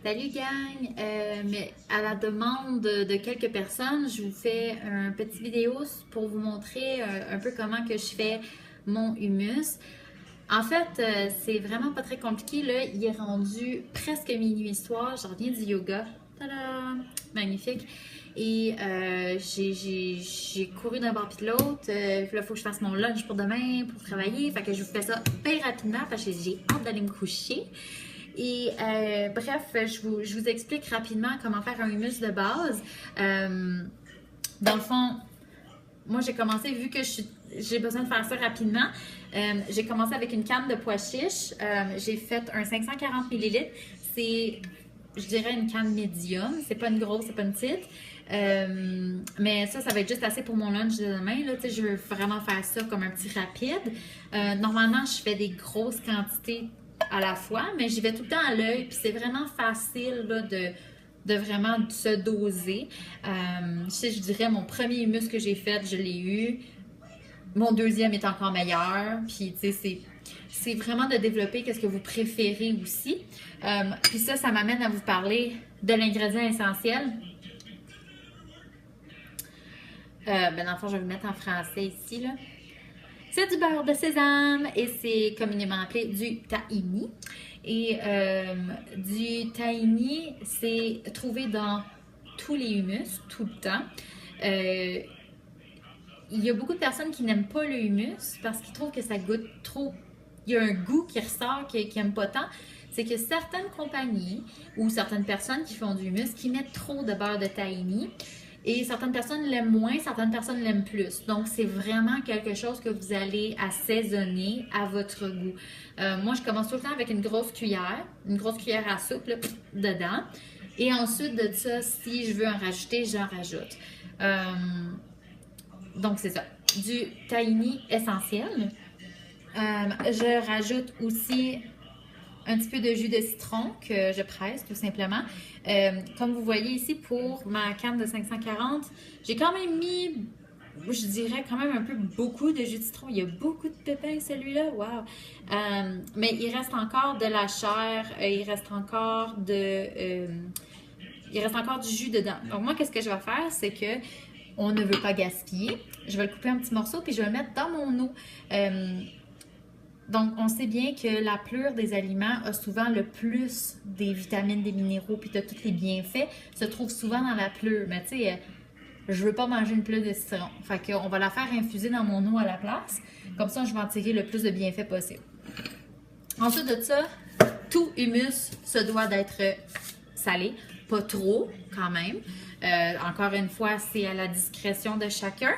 Salut gang! Mais à la demande de quelques personnes, je vous fais un petit vidéo pour vous montrer un peu comment que je fais mon humus. En fait, c'est vraiment pas très compliqué là. Il est rendu presque minuit soir. Je reviens du yoga. Tada! Magnifique. Et j'ai couru d'un bord puis de l'autre. Là, il faut que je fasse mon lunch pour demain, pour travailler. Fait que je vous fais ça bien rapidement parce que j'ai hâte d'aller me coucher. Et bref, je vous explique rapidement comment faire un humus de base. Dans le fond, moi j'ai commencé, vu que j'ai besoin de faire ça rapidement, j'ai commencé avec une canne de pois chiches. J'ai fait un 540 millilitres. C'est, je dirais, une canne médium. C'est pas une grosse, c'est pas une petite. Mais ça va être juste assez pour mon lunch de demain. Là, je veux vraiment faire ça comme un petit rapide. Normalement, je fais des grosses quantités à la fois, mais j'y vais tout le temps à l'œil, puis c'est vraiment facile là, de vraiment se doser. Je dirais, mon premier humus que j'ai fait, je l'ai eu. Mon deuxième est encore meilleur. Puis, tu sais, c'est vraiment de développer qu'est-ce que vous préférez aussi. Puis ça m'amène à vous parler de l'ingrédient essentiel. Dans le fond, je vais vous mettre en français ici, là. C'est du beurre de sésame et c'est communément appelé du tahini. Et du tahini, c'est trouvé dans tous les humus, tout le temps. Il y a beaucoup de personnes qui n'aiment pas le humus parce qu'ils trouvent que ça goûte trop. Il y a un goût qui ressort qu'ils n'aiment pas tant. C'est que certaines compagnies ou certaines personnes qui font du humus qui mettent trop de beurre de tahini. Et certaines personnes l'aiment moins, certaines personnes l'aiment plus. Donc, c'est vraiment quelque chose que vous allez assaisonner à votre goût. Moi, je commence tout le temps avec une grosse cuillère à soupe là, dedans. Et ensuite de ça, si je veux en rajouter, j'en rajoute. Donc, c'est ça. Du tahini essentiel. Je rajoute aussi un petit peu de jus de citron que je presse tout simplement. Comme vous voyez ici, pour ma canne de 540, j'ai quand même mis, je dirais quand même un peu beaucoup de jus de citron. Il y a beaucoup de pépins celui-là, wow! Mais il reste encore de la chair, il reste encore du jus dedans. Donc moi, qu'est-ce que je vais faire, c'est que on ne veut pas gaspiller. Je vais le couper en petits morceaux puis je vais le mettre dans mon eau. Donc, on sait bien que la pleure des aliments a souvent le plus des vitamines, des minéraux, puis de tous les bienfaits, se trouve souvent dans la pleure. Mais tu sais, je veux pas manger une pleure de citron. Fait qu'on va la faire infuser dans mon eau à la place. Comme ça, je vais en tirer le plus de bienfaits possible. Ensuite de ça, tout humus se doit d'être salé. Pas trop, quand même. Encore une fois, c'est à la discrétion de chacun.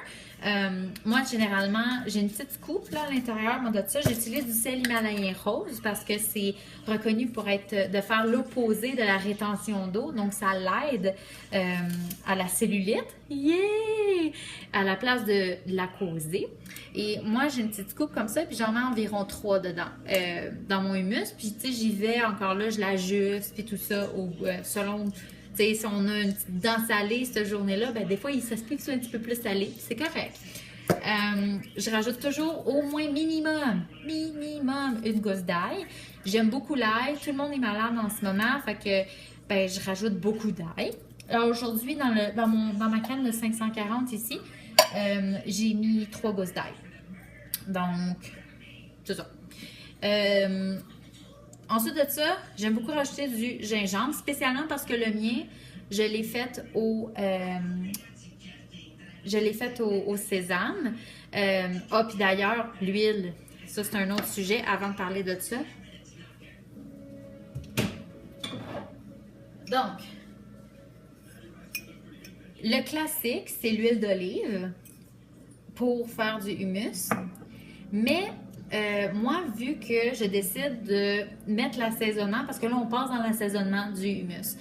Moi, généralement, j'ai une petite coupe là, à l'intérieur de ça. J'utilise du sel himalayen rose parce que c'est reconnu pour de faire l'opposé de la rétention d'eau. Donc, ça l'aide à la cellulite. Yeah! À la place de la causer. Et moi, j'ai une petite coupe comme ça, puis j'en mets environ 3 dedans, dans mon humus. Puis, tu sais, j'y vais encore là, je l'ajuste, puis tout ça, selon... Tu sais, si on a une petite dent salée cette journée-là, ben des fois, il s'explique que c'est un petit peu plus salé. C'est correct. Je rajoute toujours au moins minimum une gousse d'ail. J'aime beaucoup l'ail. Tout le monde est malade en ce moment, fait que ben, je rajoute beaucoup d'ail. Alors aujourd'hui, dans ma canne de 540 ici, j'ai mis 3 gousses d'ail. Donc, c'est ça. Ensuite de ça, j'aime beaucoup rajouter du gingembre, spécialement parce que le mien, je l'ai fait au sésame. Puis d'ailleurs, l'huile, ça c'est un autre sujet avant de parler de ça. Donc, le classique, c'est l'huile d'olive pour faire du humus. Mais moi, vu que je décide de mettre l'assaisonnement, parce que là, on passe dans l'assaisonnement du humus.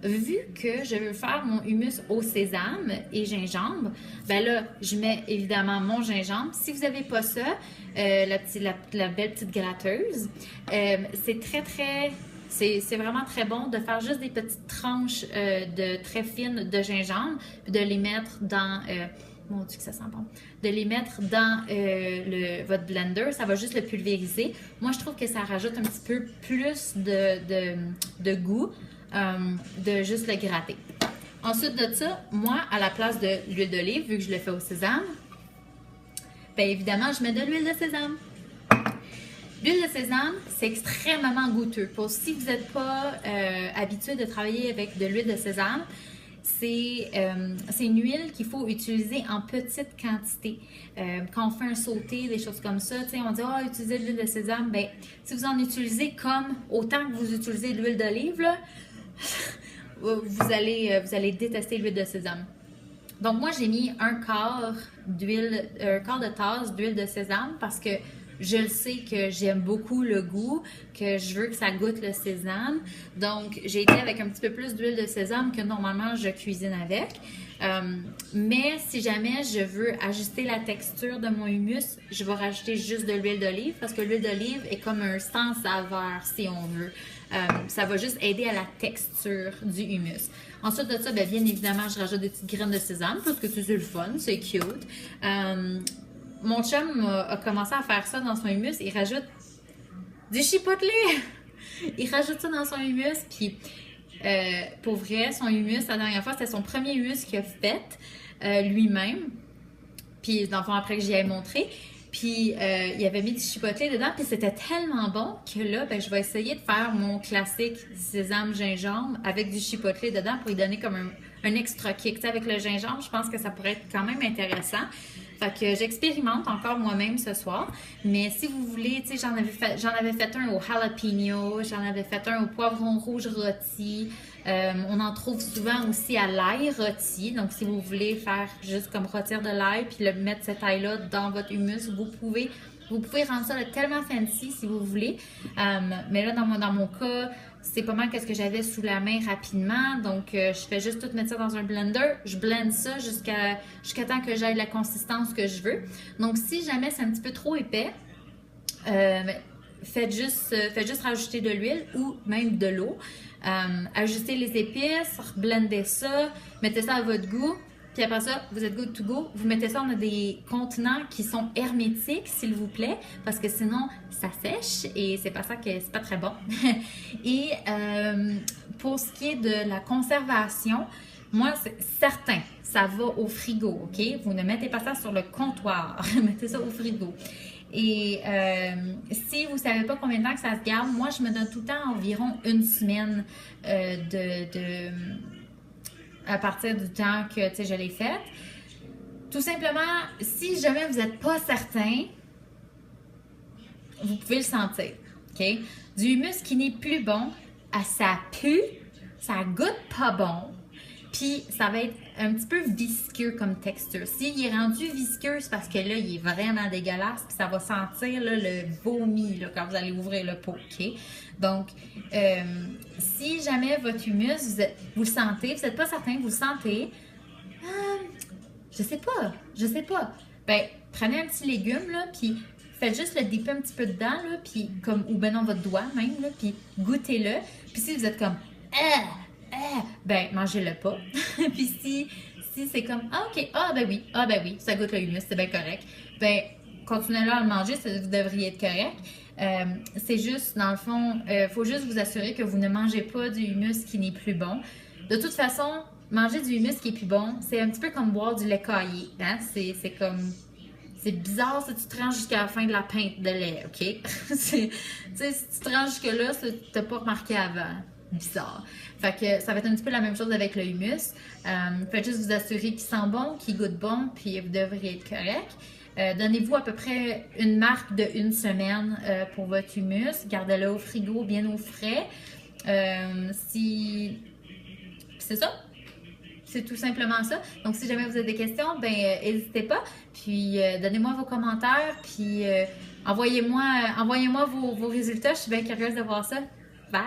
Vu que je veux faire mon humus au sésame et gingembre, ben là, je mets évidemment mon gingembre. Si vous n'avez pas ça, la belle petite gratteuse, c'est vraiment très bon de faire juste des petites tranches très fines de gingembre, puis de les mettre dans... mon Dieu que ça sent bon. De les mettre dans votre blender, ça va juste le pulvériser. Moi, je trouve que ça rajoute un petit peu plus de goût de juste le gratter. Ensuite de ça, moi, à la place de l'huile d'olive, vu que je le fais au sésame, bien évidemment, je mets de l'huile de sésame. L'huile de sésame, c'est extrêmement goûteux. Pour si vous n'êtes pas habitué de travailler avec de l'huile de sésame, c'est une huile qu'il faut utiliser en petite quantité. Quand on fait un sauté, des choses comme ça, on dit « utilisez de l'huile de sésame », bien, si vous en utilisez comme autant que vous utilisez de l'huile d'olive, là, vous allez détester l'huile de sésame. Donc moi, j'ai mis un quart de tasse d'huile de sésame parce que je le sais que j'aime beaucoup le goût, que je veux que ça goûte le sésame. Donc, j'ai été avec un petit peu plus d'huile de sésame que normalement je cuisine avec. Mais si jamais je veux ajuster la texture de mon hummus, je vais rajouter juste de l'huile d'olive parce que l'huile d'olive est comme un sans-saveur si on veut. Ça va juste aider à la texture du hummus. Ensuite de ça, bien évidemment, je rajoute des petites graines de sésame parce que c'est le fun, c'est cute. Mon chum a commencé à faire ça dans son hummus. Il rajoute du chipotle. Il rajoute ça dans son hummus. Puis, pour vrai, son hummus, la dernière fois, c'était son premier hummus qu'il a fait lui-même. Puis, dans le fond, après que j'y ai montré. Puis, il avait mis du chipotle dedans. Puis, c'était tellement bon que là, ben, je vais essayer de faire mon classique sésame-gingembre avec du chipotle dedans pour lui donner comme un extra kick. Tu sais, avec le gingembre, je pense que ça pourrait être quand même intéressant. Fait que j'expérimente encore moi-même ce soir. Mais si vous voulez, tu sais, j'en avais fait un au jalapeno, j'en avais fait un au poivron rouge rôti. On en trouve souvent aussi à l'ail rôti. Donc, si vous voulez faire juste comme rôtir de l'ail puis mettre cet ail-là dans votre hummus, vous pouvez rendre ça tellement fancy si vous voulez. Mais là, dans mon cas, c'est pas mal ce que j'avais sous la main rapidement. Donc, je fais juste tout mettre ça dans un blender. Je blende ça jusqu'à temps que j'aille la consistance que je veux. Donc, si jamais c'est un petit peu trop épais, faites juste rajouter de l'huile ou même de l'eau. Ajustez les épices, blendez ça, mettez ça à votre goût. Puis après ça, vous êtes good to go. Vous mettez ça dans des contenants qui sont hermétiques, s'il vous plaît, parce que sinon, ça sèche et c'est pas très bon. Et pour ce qui est de la conservation, moi, c'est certain, ça va au frigo, OK? Vous ne mettez pas ça sur le comptoir, mettez ça au frigo. Et si vous ne savez pas combien de temps que ça se garde, moi, je me donne tout le temps environ une semaine à partir du temps que je l'ai faite. Tout simplement, si jamais vous n'êtes pas certain, vous pouvez le sentir. Okay? Du hummus qui n'est plus bon, ça pue, ça goûte pas bon, puis ça va être un petit peu visqueux comme texture. S'il est rendu visqueux, c'est parce que là, il est vraiment dégueulasse, puis ça va sentir là, le vomi là, quand vous allez ouvrir le pot. Okay? Donc, si jamais votre hummus, vous le sentez, vous n'êtes pas certain, vous le sentez, je sais pas. Ben, prenez un petit légume, là, puis faites juste le dipper un petit peu dedans, là, puis ou ben non, votre doigt même, là, puis goûtez-le. Puis si vous êtes comme, ben, mangez-le pas. Puis si c'est comme, ben oui, ça goûte le hummus, c'est bien correct. Ben, continuez-le à le manger, vous devriez être correct. C'est juste, dans le fond, faut juste vous assurer que vous ne mangez pas du hummus qui n'est plus bon. De toute façon, manger du hummus qui est plus bon, c'est un petit peu comme boire du lait caillé. Hein? C'est bizarre si tu te rends jusqu'à la fin de la pinte de lait, OK? Si tu te rends jusque-là, tu n'as pas remarqué avant. Bizarre. Fait que ça va être un petit peu la même chose avec le hummus. Faites juste vous assurer qu'il sent bon, qu'il goûte bon, puis vous devriez être correct. Donnez-vous à peu près une marque de 1 semaine pour votre hummus. Gardez-le au frigo, bien au frais. C'est ça. C'est tout simplement ça. Donc, si jamais vous avez des questions, ben n'hésitez pas. Puis, donnez-moi vos commentaires. Puis, envoyez-moi vos résultats. Je suis bien curieuse de voir ça. Bye!